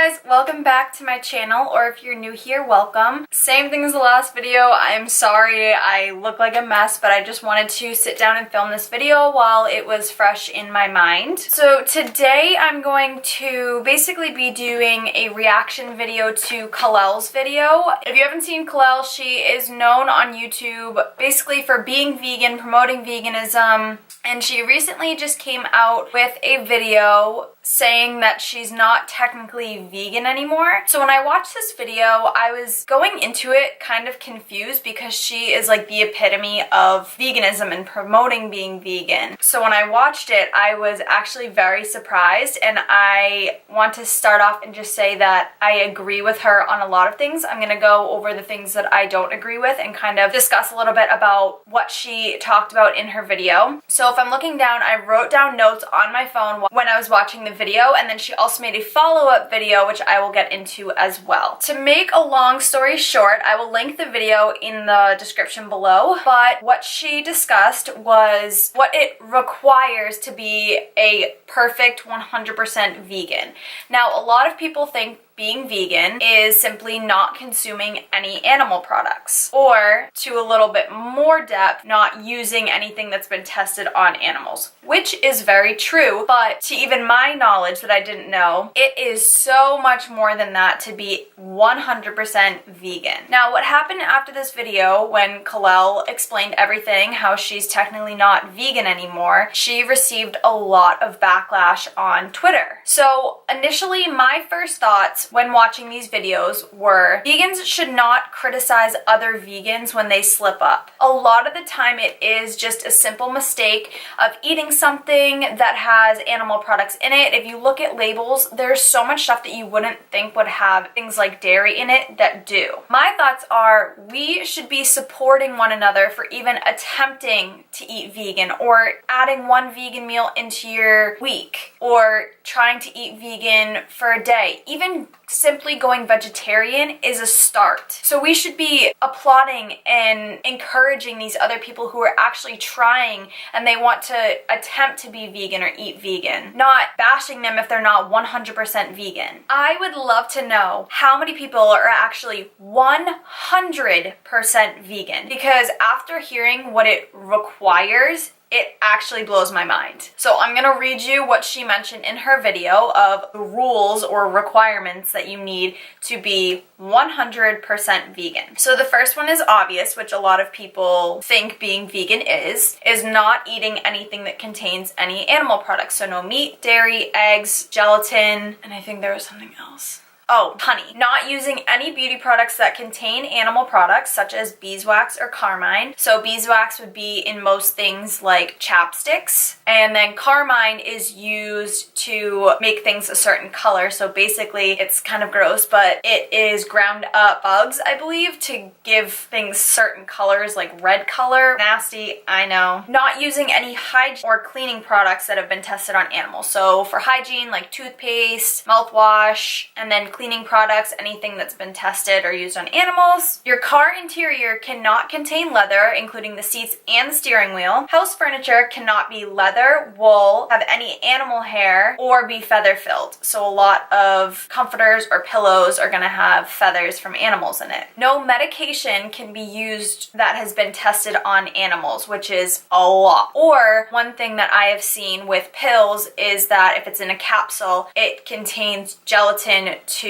guys, welcome back to my channel, or if you're new here, welcome. Same thing as the last video. I'm sorry I look like a mess, but I just wanted to sit down and film this video while it was fresh in my mind. So today I'm going to basically be doing a reaction video to Kalel's video. If you haven't seen Kalel, she is known on YouTube basically for being vegan, promoting veganism, and she recently just came out with a video saying that she's not technically vegan anymore. So when I watched this video, I was going into it kind of confused because she is like the epitome of veganism and promoting being vegan. So when I watched it, I was actually very surprised, and I want to start off and just say that I agree with her on a lot of things. I'm gonna go over the things that I don't agree with and kind of discuss a little bit about what she talked about in her video. So if I'm looking down, I wrote down notes on my phone when I was watching the video, and then she also made a follow-up video which I will get into as well. To make a long story short, I will link the video in the description below, but what she discussed was what it requires to be a perfect 100% vegan. Now, a lot of people think being vegan is simply not consuming any animal products, or to a little bit more depth, not using anything that's been tested on animals, which is very true, but to even my knowledge that I didn't know, it is so much more than that to be 100% vegan. Now, what happened after this video when Kalel explained everything, how she's technically not vegan anymore, she received a lot of backlash on Twitter. So initially, my first thoughts when watching these videos were vegans should not criticize other vegans when they slip up. A lot of the time it is just a simple mistake of eating something that has animal products in it. If you look at labels, there's so much stuff that you wouldn't think would have things like dairy in it that do. My thoughts are we should be supporting one another for even attempting to eat vegan, or adding one vegan meal into your week, or trying to eat vegan for a day. Even simply going vegetarian is a start. So we should be applauding and encouraging these other people who are actually trying and they want to attempt to be vegan or eat vegan, not bashing them if they're not 100% vegan. I would love to know how many people are actually 100% vegan, because after hearing what it requires, it actually blows my mind. So I'm gonna read you what she mentioned in her video of the rules or requirements that you need to be 100% vegan. So the first one is obvious, which a lot of people think being vegan is not eating anything that contains any animal products. So no meat, dairy, eggs, gelatin, and I think there was something else. Oh, honey. Not using any beauty products that contain animal products, such as beeswax or carmine. So beeswax would be in most things like chapsticks, and then carmine is used to make things a certain color. So basically, it's kind of gross, but it is ground up bugs, I believe, to give things certain colors, like red color. Nasty, I know. Not using any hygiene or cleaning products that have been tested on animals. So for hygiene, like toothpaste, mouthwash, and then cleaning products, anything that's been tested or used on animals. Your car interior cannot contain leather, including the seats and the steering wheel. House furniture cannot be leather, wool, have any animal hair, or be feather filled. So a lot of comforters or pillows are gonna have feathers from animals in it. No medication can be used that has been tested on animals, which is a lot. Or one thing that I have seen with pills is that if it's in a capsule, it contains gelatin to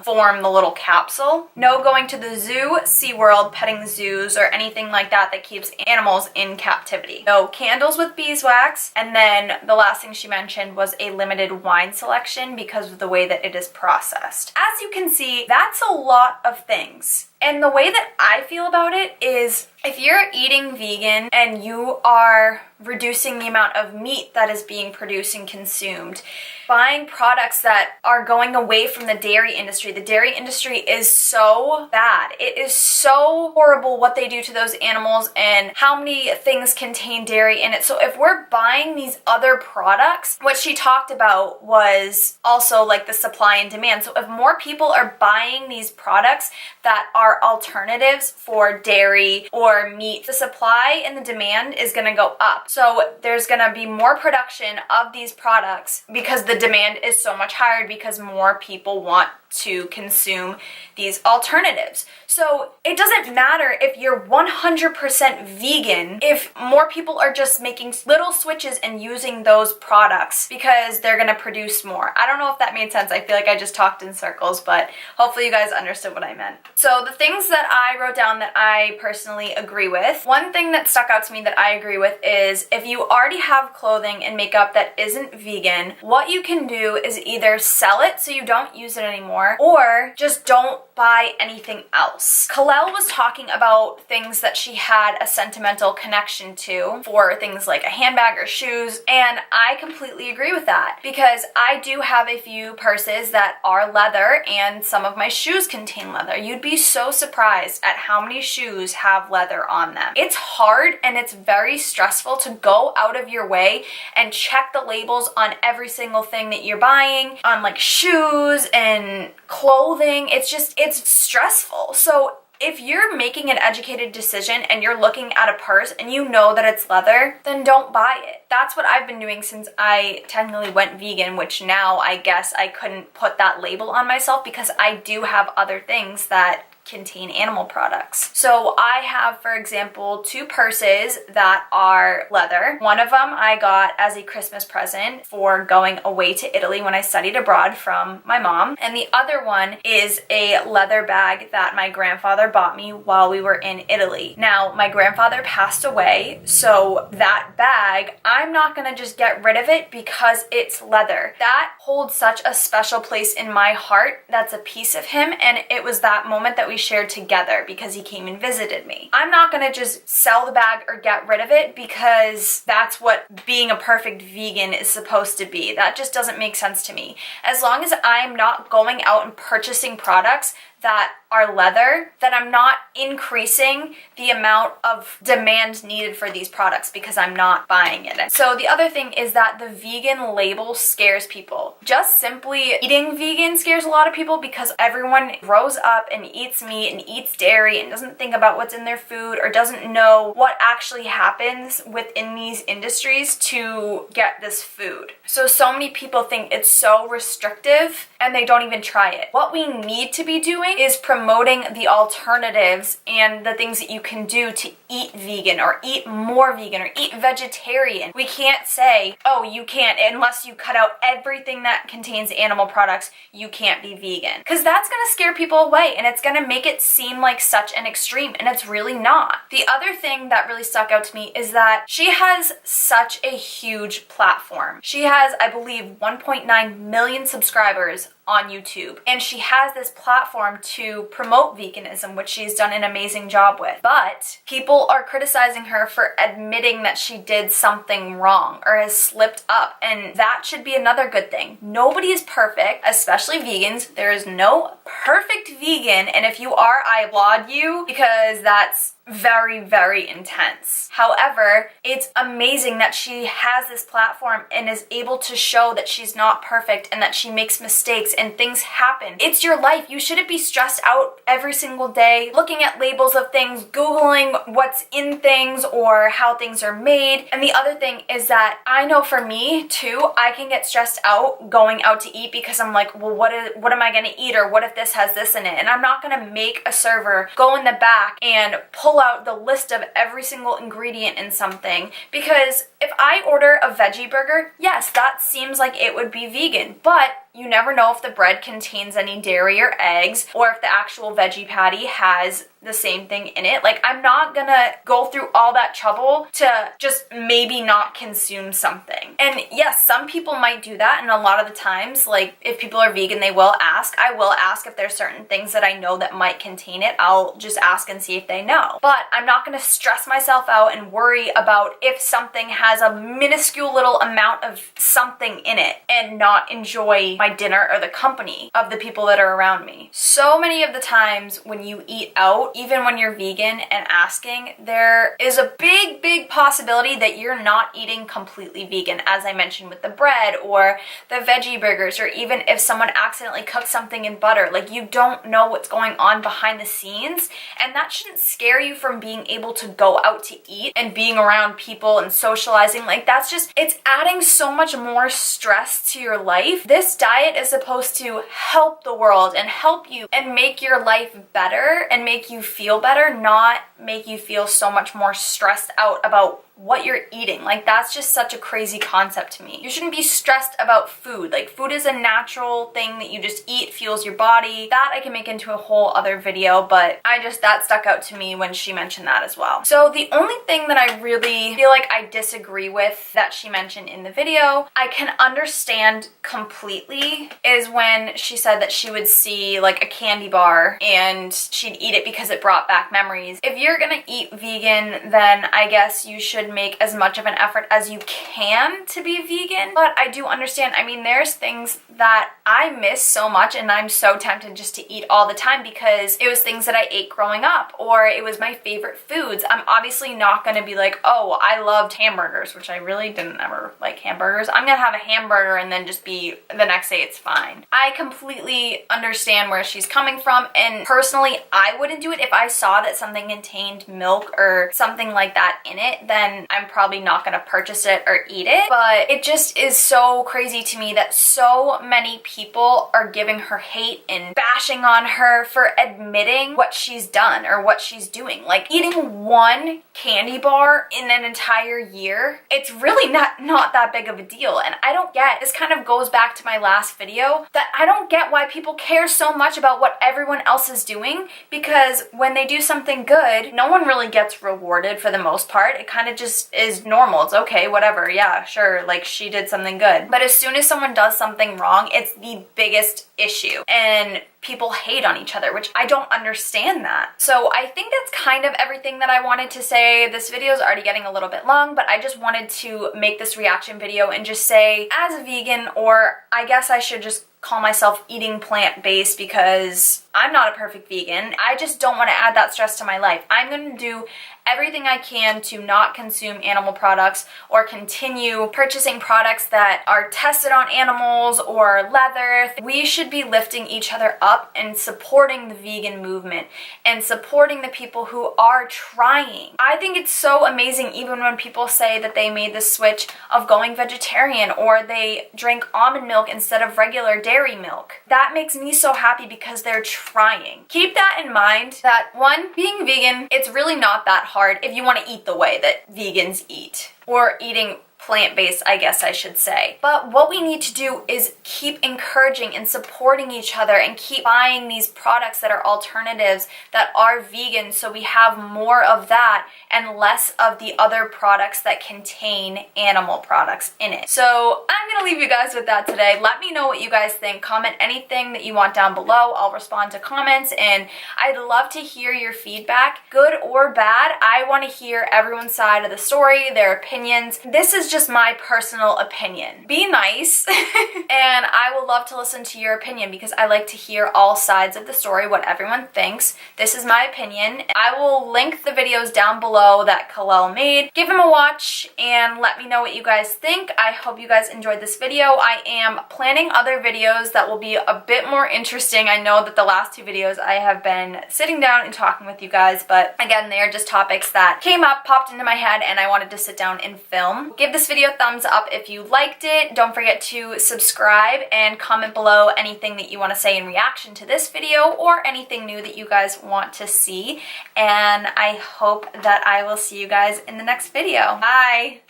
form the little capsule. No going to the zoo, SeaWorld, petting zoos, or anything like that that keeps animals in captivity. No candles with beeswax. And then the last thing she mentioned was a limited wine selection because of the way that it is processed. As you can see, that's a lot of things. And the way that I feel about it is, if you're eating vegan and you are reducing the amount of meat that is being produced and consumed, buying products that are going away from the dairy industry. The dairy industry is so bad. It is so horrible what they do to those animals and how many things contain dairy in it. So if we're buying these other products, what she talked about was also like the supply and demand. So if more people are buying these products that are are alternatives for dairy or meat, the supply and the demand is going to go up. So there's going to be more production of these products because the demand is so much higher because more people want to consume these alternatives. So it doesn't matter if you're 100% vegan if more people are just making little switches and using those products because they're going to produce more. I don't know if that made sense. I feel like I just talked in circles, but hopefully you guys understood what I meant. So the things that I wrote down that I personally agree with, one thing that stuck out to me that I agree with is if you already have clothing and makeup that isn't vegan, what you can do is either sell it so you don't use it anymore, or just don't buy anything else. Kalel was talking about things that she had a sentimental connection to for things like a handbag or shoes, and I completely agree with that because I do have a few purses that are leather and some of my shoes contain leather. You'd be so surprised at how many shoes have leather on them. It's hard and it's very stressful to go out of your way and check the labels on every single thing that you're buying, on like shoes and clothing. It's stressful. So if you're making an educated decision and you're looking at a purse and you know that it's leather, then don't buy it. That's what I've been doing since I technically went vegan, which now I guess I couldn't put that label on myself because I do have other things that contain animal products. So I have, for example, 2 purses that are leather. One of them I got as a Christmas present for going away to Italy when I studied abroad from my mom. And the other one is a leather bag that my grandfather bought me while we were in Italy. Now, my grandfather passed away, so that bag, I'm not gonna just get rid of it because it's leather. That holds such a special place in my heart. That's a piece of him, and it was that moment that we shared together because he came and visited me. I'm not gonna just sell the bag or get rid of it because that's what being a perfect vegan is supposed to be. That just doesn't make sense to me. As long as I'm not going out and purchasing products that are leather, then I'm not increasing the amount of demand needed for these products because I'm not buying it. So the other thing is that the vegan label scares people. Just simply eating vegan scares a lot of people because everyone grows up and eats meat and eats dairy and doesn't think about what's in their food or doesn't know what actually happens within these industries to get this food. So many people think it's so restrictive and they don't even try it. What we need to be doing is promoting the alternatives and the things that you can do to eat vegan or eat more vegan or eat vegetarian. We can't say, oh, you can't, unless you cut out everything that contains animal products, you can't be vegan. Because that's going to scare people away and it's going to make it seem like such an extreme, and it's really not. The other thing that really stuck out to me is that she has such a huge platform. She has, I believe, 1.9 million subscribers on YouTube, and she has this platform to promote veganism, which she's done an amazing job with. But people are criticizing her for admitting that she did something wrong or has slipped up, and that should be another good thing. Nobody is perfect, especially vegans. There is no perfect vegan, and if you are, I applaud you because that's very, very intense. However, it's amazing that she has this platform and is able to show that she's not perfect and that she makes mistakes and things happen. It's your life. You shouldn't be stressed out every single day looking at labels of things, Googling what's in things or how things are made. And the other thing is that I know for me too, I can get stressed out going out to eat because I'm like, well, what am I gonna eat, or what if this has this in it? And I'm not gonna make a server go in the back and pull out the list of every single ingredient in something, because if I order a veggie burger, yes, that seems like it would be vegan, but you never know if the bread contains any dairy or eggs, or if the actual veggie patty has the same thing in it. Like, I'm not gonna go through all that trouble to just maybe not consume something. And yes, some people might do that, and a lot of the times, like, if people are vegan, they will ask. I will ask if there's certain things that I know that might contain it. I'll just ask and see if they know. But I'm not gonna stress myself out and worry about if something has a minuscule little amount of something in it and not enjoy my my dinner or the company of the people that are around me. So many of the times when you eat out, even when you're vegan and asking, there is a big possibility that you're not eating completely vegan, as I mentioned with the bread or the veggie burgers, or even if someone accidentally cooks something in butter. Like, you don't know what's going on behind the scenes, and that shouldn't scare you from being able to go out to eat and being around people and socializing. Like, that's just, it's adding so much more stress to your life. This diet is supposed to help the world and help you and make your life better and make you feel better, not make you feel so much more stressed out about what you're eating. Like, that's just such a crazy concept to me. You shouldn't be stressed about food. Like, food is a natural thing that you just eat, fuels your body. That I can make into a whole other video, but that stuck out to me when she mentioned that as well. So the only thing that I really feel like I disagree with that she mentioned in the video, I can understand completely, is when she said that she would see like a candy bar and she'd eat it because it brought back memories. If you're gonna eat vegan, then I guess you should make as much of an effort as you can to be vegan. But I do understand, I mean, there's things that I miss so much and I'm so tempted just to eat all the time because it was things that I ate growing up or it was my favorite foods. I'm obviously not going to be like, oh, I loved hamburgers, which I really didn't ever like hamburgers. I'm going to have a hamburger and then just be the next day it's fine. I completely understand where she's coming from, and personally I wouldn't do it. If I saw that something contained milk or something like that in it, then I'm probably not going to purchase it or eat it. But it just is so crazy to me that so many people are giving her hate and bashing on her for admitting what she's done or what she's doing. Like, eating one candy bar in an entire year, it's really not that big of a deal. And I don't get, this kind of goes back to my last video, that I don't get why people care so much about what everyone else is doing, because when they do something good, no one really gets rewarded for the most part. It kind of just is normal. It's okay, whatever, yeah, sure, like she did something good. But as soon as someone does something wrong, it's the biggest issue. And people hate on each other, which I don't understand that. So I think that's kind of everything that I wanted to say. This video is already getting a little bit long, but I just wanted to make this reaction video and just say, as a vegan, or I guess I should just call myself eating plant-based, because I'm not a perfect vegan. I just don't want to add that stress to my life. I'm going to do everything I can to not consume animal products or continue purchasing products that are tested on animals or leather. We should be lifting each other up and supporting the vegan movement and supporting the people who are trying. I think it's so amazing even when people say that they made the switch of going vegetarian or they drink almond milk instead of regular dairy milk. That makes me so happy because they're trying. Keep that in mind, that one, being vegan, it's really not that hard if you want to eat the way that vegans eat, or eating plant-based, I guess I should say. But what we need to do is keep encouraging and supporting each other and keep buying these products that are alternatives, that are vegan, so we have more of that and less of the other products that contain animal products in it. So I'm gonna leave you guys with that today. Let me know what you guys think. Comment anything that you want down below. I'll respond to comments, and I'd love to hear your feedback, good or bad. I want to hear everyone's side of the story, their opinions. This is just my personal opinion. Be nice, and I will love to listen to your opinion because I like to hear all sides of the story, what everyone thinks. This is my opinion. I will link the videos down below that Kalel made. Give them a watch and let me know what you guys think. I hope you guys enjoyed this video. I am planning other videos that will be a bit more interesting. I know that the last two videos I have been sitting down and talking with you guys, but again, they are just topics that came up, popped into my head, and I wanted to sit down and film. Give this video a thumbs up if you liked it. Don't forget to subscribe and comment below anything that you want to say in reaction to this video or anything new that you guys want to see. And I hope that I will see you guys in the next video. Bye!